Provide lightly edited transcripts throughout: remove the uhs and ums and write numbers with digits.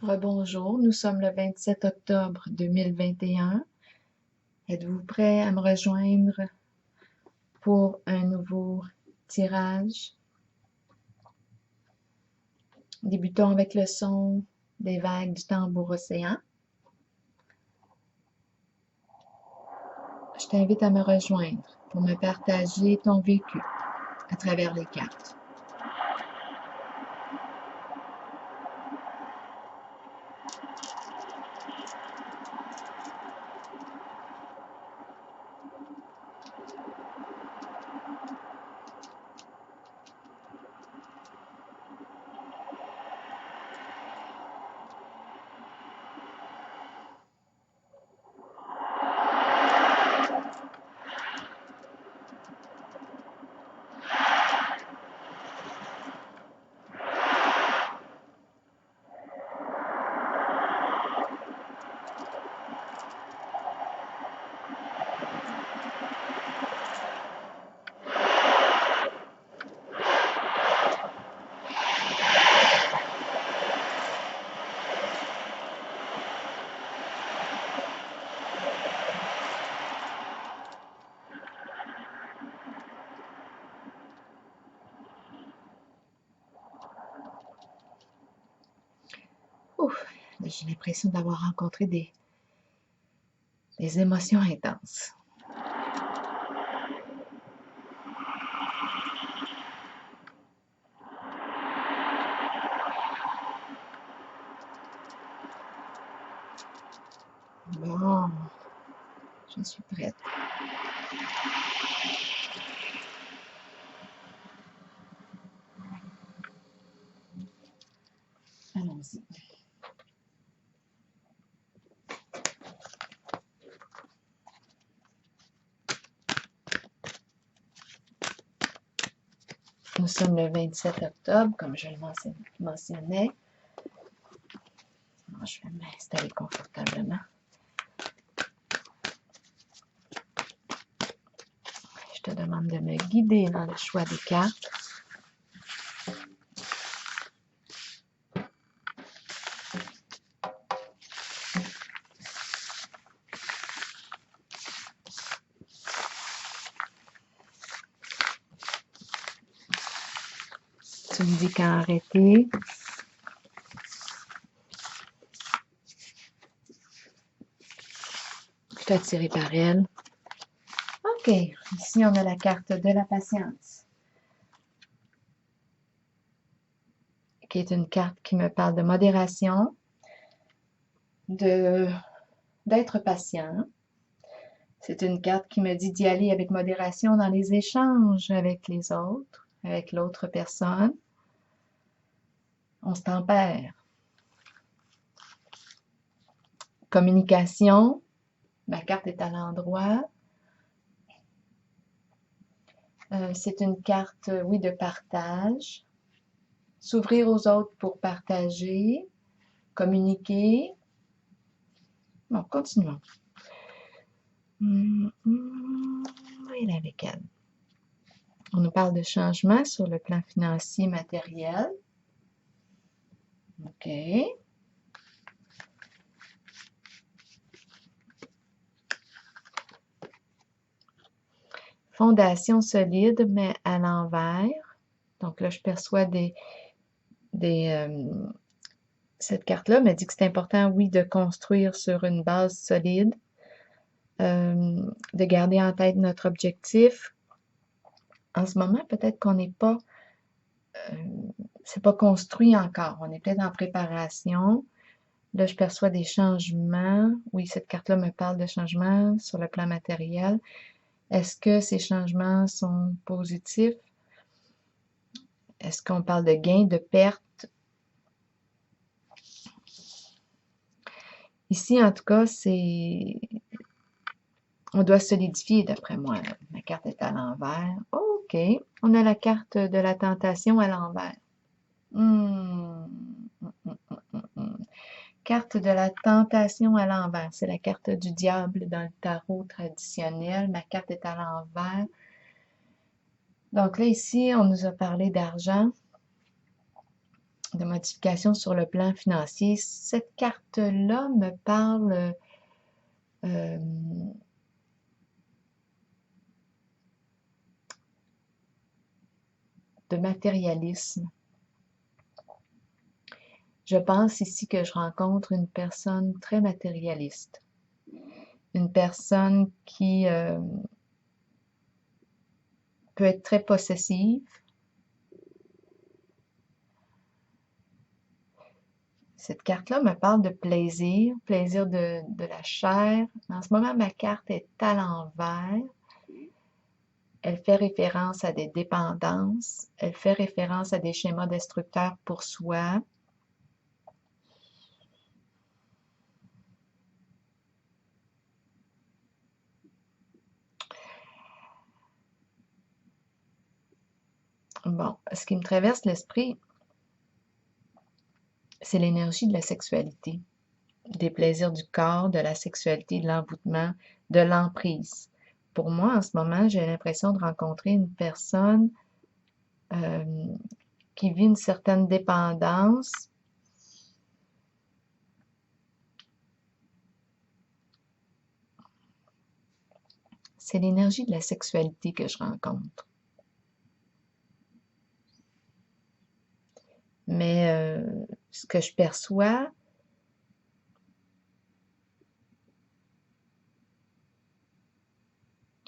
Rebonjour, nous sommes le 27 octobre 2021. Êtes-vous prêt à me rejoindre pour un nouveau tirage? Débutons avec le son des vagues du tambour océan. Je t'invite à me rejoindre pour me partager ton vécu à travers les cartes. Ouf, j'ai l'impression d'avoir rencontré des émotions intenses. Bon, je suis prête. Allons-y. Nous sommes le 27 octobre, comme je le mentionnais. Alors, je vais m'installer confortablement. Je te demande de me guider dans le choix des cartes. Tu me dis quand arrêter. Je suis attirée par elle. OK. Ici, on a la carte de la patience, qui est une carte qui me parle de modération, d'être patient. C'est une carte qui me dit d'y aller avec modération dans les échanges avec les autres, avec l'autre personne. On se tempère. Communication. Ma carte est à l'endroit. C'est une carte, oui, de partage. S'ouvrir aux autres pour partager, communiquer. Bon, continuons. Et avec elle. On nous parle de changement sur le plan financier matériel. OK. Fondation solide, mais à l'envers. Donc là, je perçois cette carte-là me dit que c'est important, oui, de construire sur une base solide, de garder en tête notre objectif. En ce moment, peut-être qu'on n'est pas, c'est pas construit encore. On est peut-être en préparation. Là, je perçois des changements. Oui, cette carte-là me parle de changements sur le plan matériel. Est-ce que ces changements sont positifs? Est-ce qu'on parle de gain, de perte? Ici, en tout cas, on doit solidifier d'après moi. Ma carte est à l'envers. OK. On a la carte de la tentation à l'envers. Carte de la tentation à l'envers. C'est la carte du diable dans le tarot traditionnel. Ma carte est à l'envers. Donc là, ici, on nous a parlé d'argent, de modification sur le plan financier. Cette carte-là me parle euh, de matérialisme. Je pense ici que je rencontre une personne très matérialiste, une personne qui peut être très possessive. Cette carte-là me parle de plaisir, plaisir de la chair. En ce moment, ma carte est à l'envers. Elle fait référence à des dépendances. Elle fait référence à des schémas destructeurs pour soi. Bon, ce qui me traverse l'esprit, c'est l'énergie de la sexualité, des plaisirs du corps, de la sexualité, de l'envoûtement, de l'emprise. Pour moi, en ce moment, j'ai l'impression de rencontrer une personne euh, qui vit une certaine dépendance. C'est l'énergie de la sexualité que je rencontre. Mais ce que je perçois,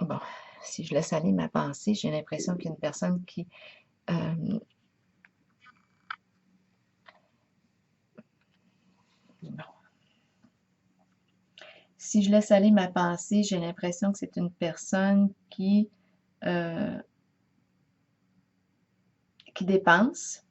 bon, si je laisse aller ma pensée, j'ai l'impression qu'il y a une personne qui bon, si je laisse aller ma pensée, j'ai l'impression que c'est une personne euh, qui dépense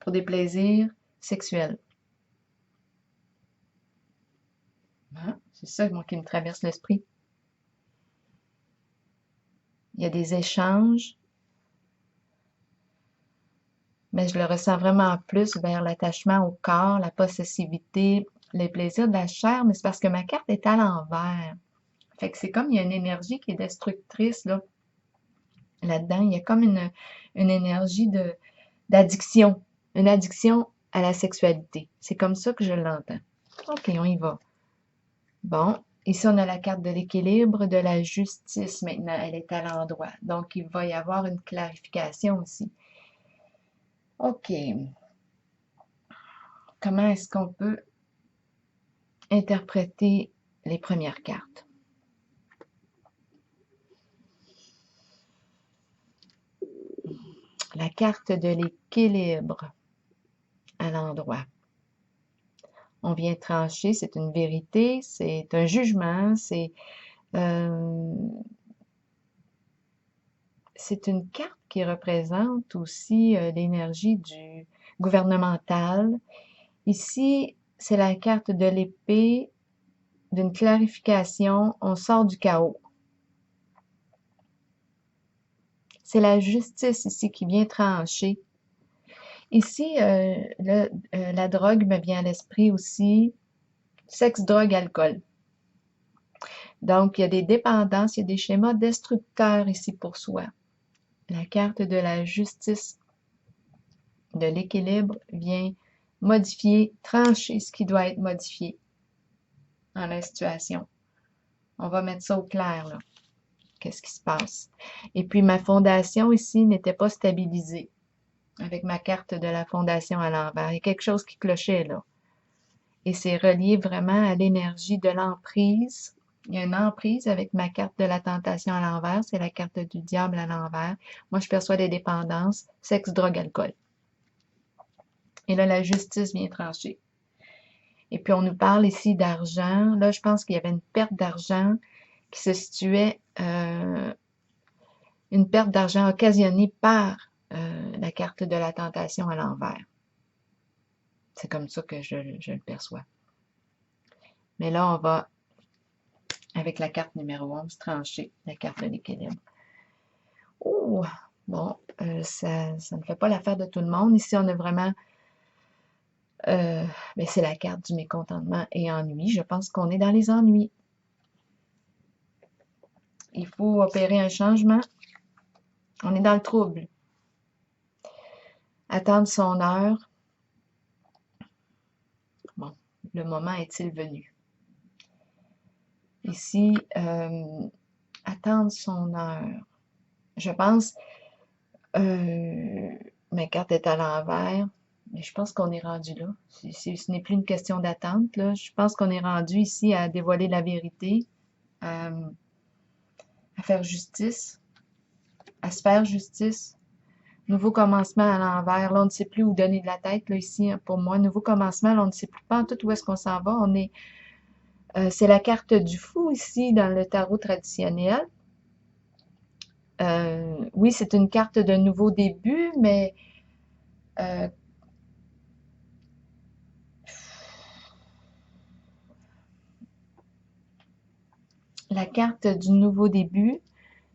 pour des plaisirs sexuels. Hein? C'est ça, moi, qui me traverse l'esprit. Il y a des échanges, mais je le ressens vraiment plus vers l'attachement au corps, la possessivité, les plaisirs de la chair, mais c'est parce que ma carte est à l'envers. Fait que c'est comme il y a une énergie qui est destructrice là, là-dedans. Il y a comme une énergie d'addiction, une addiction à la sexualité. C'est comme ça que je l'entends. OK, on y va. Bon, ici on a la carte de l'équilibre, de la justice maintenant. Elle est à l'endroit. Donc, il va y avoir une clarification aussi. OK. Comment est-ce qu'on peut interpréter les premières cartes? La carte de l'équilibre à l'endroit. On vient trancher, c'est une vérité, c'est un jugement, euh, c'est une carte qui représente aussi l'énergie du gouvernemental. Ici, c'est la carte de l'épée, d'une clarification, on sort du chaos. C'est la justice ici qui vient trancher. Ici, la drogue me vient à l'esprit aussi, sexe, drogue, alcool. Donc, il y a des dépendances, il y a des schémas destructeurs ici pour soi. La carte de la justice, de l'équilibre vient modifier, trancher ce qui doit être modifié dans la situation. On va mettre ça au clair, là. Qu'est-ce qui se passe? Et puis, ma fondation ici n'était pas stabilisée avec ma carte de la fondation à l'envers. Il y a quelque chose qui clochait, là. Et c'est relié vraiment à l'énergie de l'emprise. Il y a une emprise avec ma carte de la tentation à l'envers. C'est la carte du diable à l'envers. Moi, je perçois des dépendances, sexe, drogue, alcool. Et là, la justice vient trancher. Et puis, on nous parle ici d'argent. Là, je pense qu'il y avait une perte d'argent qui se situait, une perte d'argent occasionnée par la carte de la tentation à l'envers. C'est comme ça que je le perçois. Mais là, on va, avec la carte numéro 11, trancher la carte de l'équilibre. Oh! Bon, ça ne fait pas l'affaire de tout le monde. Ici, on a vraiment... mais c'est la carte du mécontentement et ennui. Je pense qu'on est dans les ennuis. Il faut opérer un changement. On est dans le trouble. Attendre son heure. Bon, le moment est-il venu? Ici, attendre son heure. Je pense, ma carte est à l'envers, mais je pense qu'on est rendu là. Ce n'est plus une question d'attente, là. Je pense qu'on est rendu ici à dévoiler la vérité, à, à faire justice, à se faire justice. Nouveau commencement à l'envers. Là, on ne sait plus où donner de la tête, là, ici, hein, pour moi. Nouveau commencement, là, on ne sait plus pas en tout où est-ce qu'on s'en va. C'est la carte du fou ici dans le tarot traditionnel. Oui, c'est une carte de nouveau début, mais euh, la carte du nouveau début,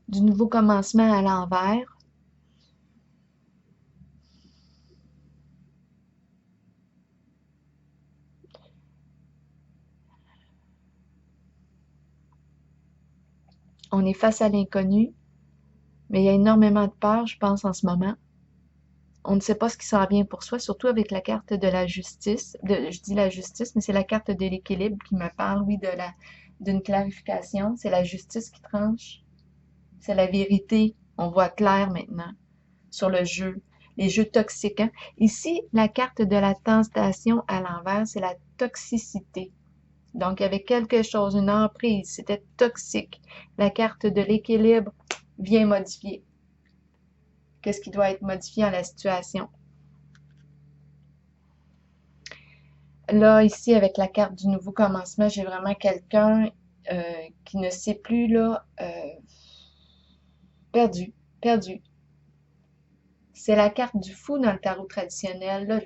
du nouveau commencement à l'envers. On est face à l'inconnu, mais il y a énormément de peur, je pense, en ce moment. On ne sait pas ce qui s'en vient pour soi, surtout avec la carte de la justice. Je dis la justice, mais c'est la carte de l'équilibre qui me parle, oui, d'une clarification. C'est la justice qui tranche. C'est la vérité. On voit clair maintenant sur le jeu. Les jeux toxiques, hein. Ici, la carte de la tentation à l'envers, c'est la toxicité. Donc, il y avait quelque chose, une emprise, c'était toxique. La carte de l'équilibre vient modifier. Qu'est-ce qui doit être modifié en la situation? Là, ici, avec la carte du nouveau commencement, j'ai vraiment quelqu'un qui ne sait plus, là, perdu, perdu. C'est la carte du fou dans le tarot traditionnel. Là,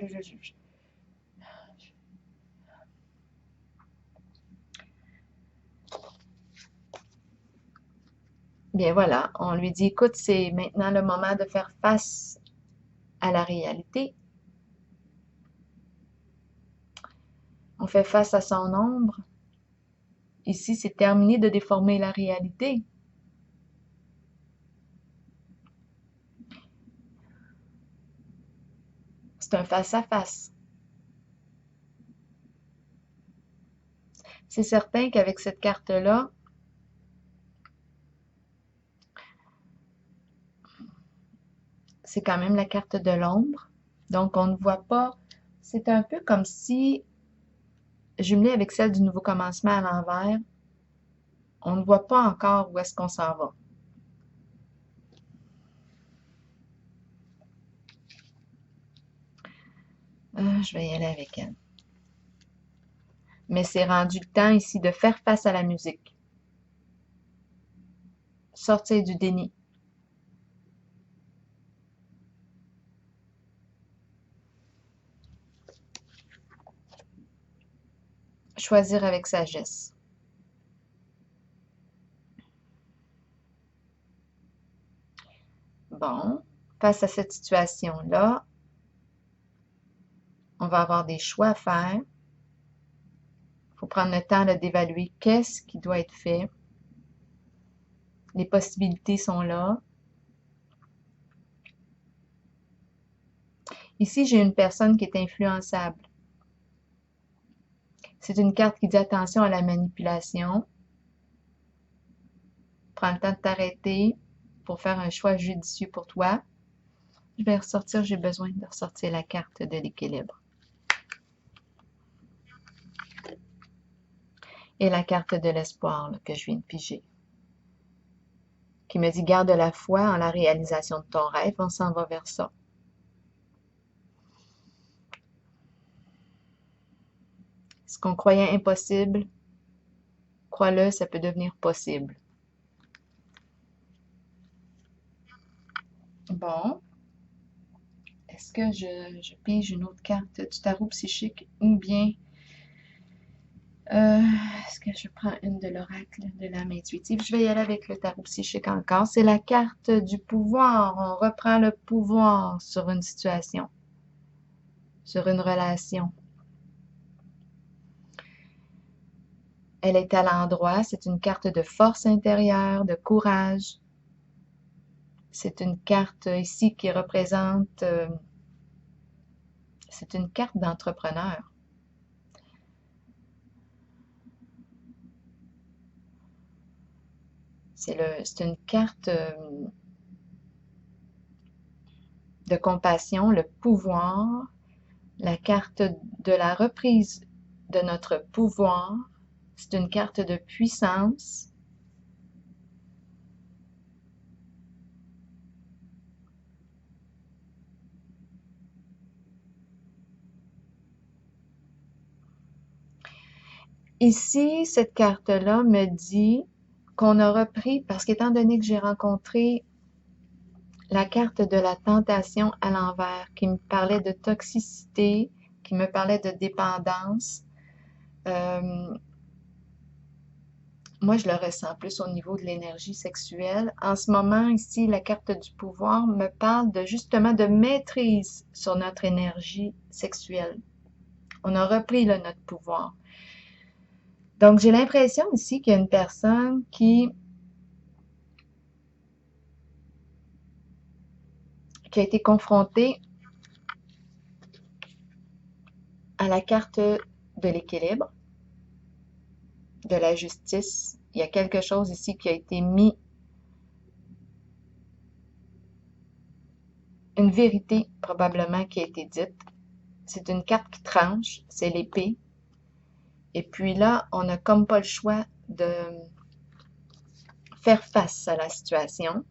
bien voilà, on lui dit, écoute, c'est maintenant le moment de faire face à la réalité. On fait face à son ombre. Ici, c'est terminé de déformer la réalité. C'est un face-à-face. C'est certain qu'avec cette carte-là, c'est quand même la carte de l'ombre. Donc, on ne voit pas. C'est un peu comme si, jumelé avec celle du nouveau commencement à l'envers, on ne voit pas encore où est-ce qu'on s'en va. Je vais y aller avec elle. Mais c'est rendu le temps ici de faire face à la musique. Sortir du déni. Choisir avec sagesse. Bon, face à cette situation-là, on va avoir des choix à faire. Il faut prendre le temps d'évaluer qu'est-ce qui doit être fait. Les possibilités sont là. Ici, j'ai une personne qui est influençable. C'est une carte qui dit attention à la manipulation. Prends le temps de t'arrêter pour faire un choix judicieux pour toi. Je vais ressortir, j'ai besoin de ressortir la carte de l'équilibre. Et la carte de l'espoir que je viens de piger. Qui me dit garde la foi en la réalisation de ton rêve, on s'en va vers ça. Ce qu'on croyait impossible, crois-le, ça peut devenir possible. Bon. Est-ce que je pige une autre carte du tarot psychique ou bien est-ce que je prends une de l'oracle de l'âme intuitive? Je vais y aller avec le tarot psychique encore. C'est la carte du pouvoir. On reprend le pouvoir sur une situation, sur une relation. Elle est à l'endroit. C'est une carte de force intérieure, de courage. C'est une carte ici qui représente... c'est une carte d'entrepreneur. C'est une carte de compassion, le pouvoir, la carte de la reprise de notre pouvoir. C'est une carte de puissance. Ici, cette carte-là me dit qu'on a repris, parce qu'étant donné que j'ai rencontré la carte de la tentation à l'envers, qui me parlait de toxicité, qui me parlait de dépendance, moi, je le ressens plus au niveau de l'énergie sexuelle. En ce moment, ici, la carte du pouvoir me parle de justement de maîtrise sur notre énergie sexuelle. On a repris là, notre pouvoir. Donc, j'ai l'impression ici qu'il y a une personne qui a été confrontée à la carte de l'équilibre, de la justice. Il y a quelque chose ici qui a été mis, une vérité probablement qui a été dite. C'est une carte qui tranche, c'est l'épée. Et puis là, on n'a comme pas le choix de faire face à la situation.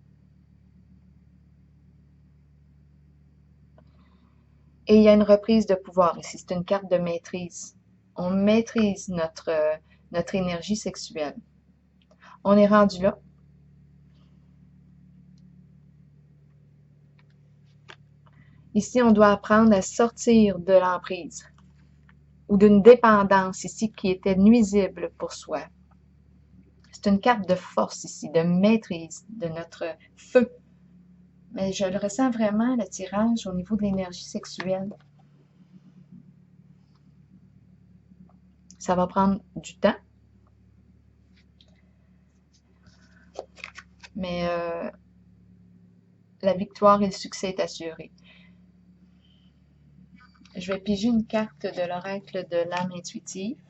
Et il y a une reprise de pouvoir ici. C'est une carte de maîtrise. On maîtrise notre énergie sexuelle. On est rendu là. Ici, on doit apprendre à sortir de l'emprise ou d'une dépendance ici qui était nuisible pour soi. C'est une carte de force ici, de maîtrise de notre feu. Mais je le ressens vraiment, le tirage au niveau de l'énergie sexuelle. Ça va prendre du temps. Mais la victoire et le succès est assuré. Je vais piger une carte de l'oracle de l'âme intuitive.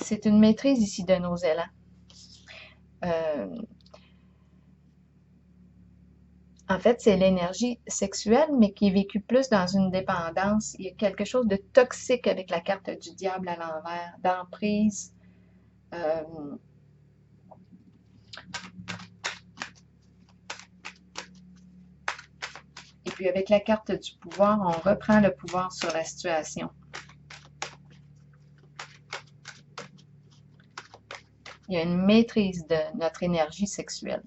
C'est une maîtrise ici de nos élans. En fait, c'est l'énergie sexuelle, mais qui est vécue plus dans une dépendance. Il y a quelque chose de toxique avec la carte du diable à l'envers, d'emprise. Et puis avec la carte du pouvoir, on reprend le pouvoir sur la situation. Il y a une maîtrise de notre énergie sexuelle.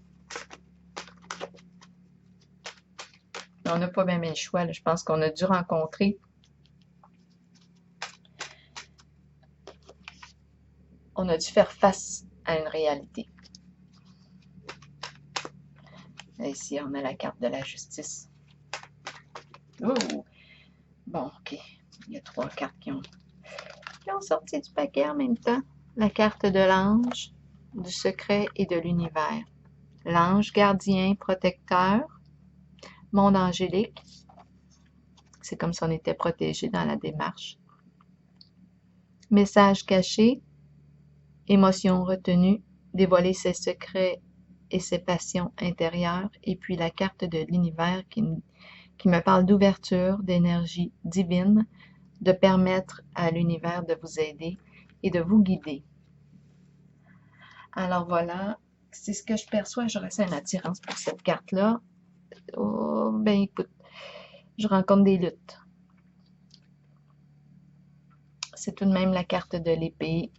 On n'a pas même le choix, là. Je pense qu'on a dû rencontrer. On a dû faire face à une réalité. Et ici, on a la carte de la justice. Oh! Bon, OK. Il y a 3 cartes qui ont sorti du paquet en même temps. La carte de l'ange, du secret et de l'univers. L'ange gardien, protecteur, monde angélique. C'est comme si on était protégé dans la démarche. Message caché, émotion retenue, dévoiler ses secrets et ses passions intérieures. Et puis la carte de l'univers qui me parle d'ouverture, d'énergie divine, de permettre à l'univers de vous aider et de vous guider. Alors voilà, c'est ce que je perçois. Je ressens une attirance pour cette carte-là. Oh, ben écoute, je rencontre des luttes. C'est tout de même la carte de l'épée.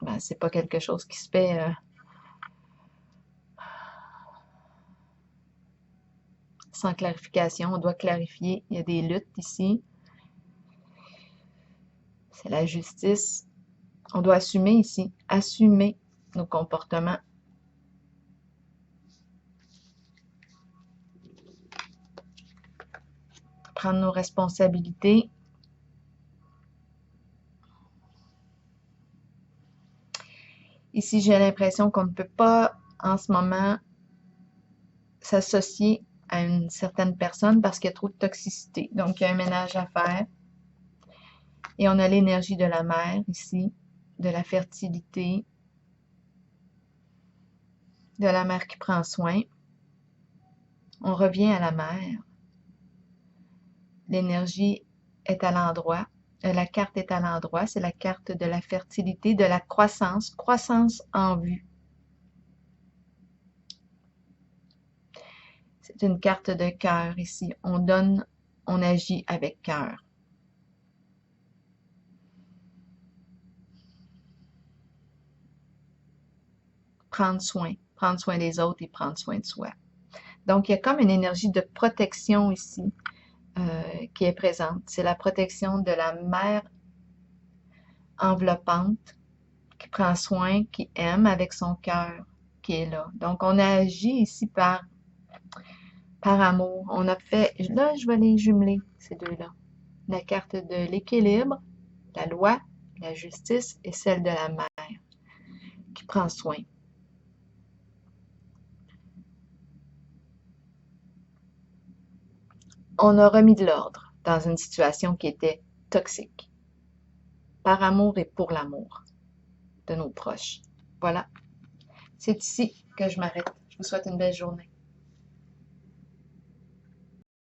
Ben, c'est pas quelque chose qui se fait sans clarification. On doit clarifier. Il y a des luttes ici. C'est la justice. On doit assumer ici. Assumer nos comportements. Prendre nos responsabilités. Ici, j'ai l'impression qu'on ne peut pas, en ce moment, s'associer à une certaine personne parce qu'il y a trop de toxicité. Donc, il y a un ménage à faire. Et on a l'énergie de la mer ici, de la fertilité. de la mère qui prend soin. On revient à la mère. L'énergie est à l'endroit. La carte est à l'endroit. C'est la carte de la fertilité, de la croissance. Croissance en vue. C'est une carte de cœur ici. On donne, on agit avec cœur. Prendre soin des autres et prendre soin de soi. Donc, il y a comme une énergie de protection ici qui est présente. C'est la protection de la mère enveloppante qui prend soin, qui aime avec son cœur, qui est là. Donc, on a agi ici par amour. On a fait, là, je vais les jumeler, ces deux-là. La carte de l'équilibre, la loi, la justice et celle de la mère qui prend soin. On a remis de l'ordre dans une situation qui était toxique. Par amour et pour l'amour de nos proches. Voilà. C'est ici que je m'arrête. Je vous souhaite une belle journée.